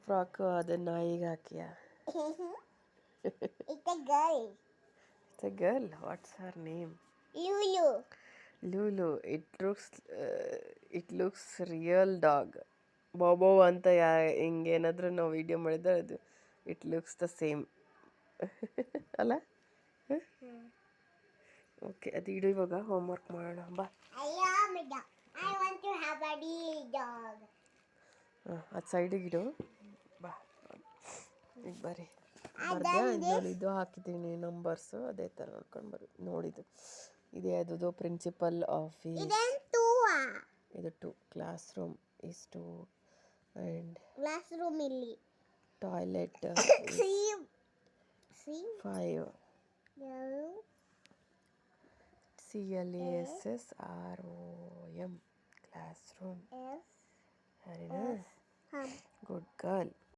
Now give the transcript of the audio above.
Frock ಅದನ್ನು ನಾಯಿಗೆ ಹಾಕಿಯ? It's a girl. It's a girl. What's her name? Lulu. Lulu. It looks real dog. ಬಾಬೋ ಅಂತ ಹಿಂಗೇನಾದರೂ ನಾವು video ಮಾಡಿದ್ರೆ ಅದು ಇಟ್ ಲುಕ್ಸ್ ದ ಸೇಮ್ ಅಲ್ಲ? ಓಕೆ, ಅದು ಇಡು, ಇವಾಗ ಹೋಮ್ವರ್ಕ್ ಮಾಡೋಣ ಬಾ. I want to have a real dog. ಅದು ಸೈಡಿಗೆ ಇಡು ಬಾ. ಈಗ ಬರ್ರಿ ಬರ್ದೆ ನೋಡಿ, ಇದು ಹಾಕಿದ್ದೀನಿ ನಂಬರ್ಸು, ಅದೇ ಥರ ನೋಡ್ಕೊಂಡು ಬರ್ರಿ. ನೋಡಿದ್ದು ಇದು ಯಾವುದೋ ಪ್ರಿನ್ಸಿಪಲ್ ಆಫೀಸ್, ಇದು 2, class room is 2 and class room ಇಲ್ಲಿ, toilet C 5, L CLASSROM, class room. S ಸರಿನಾ? S good girl.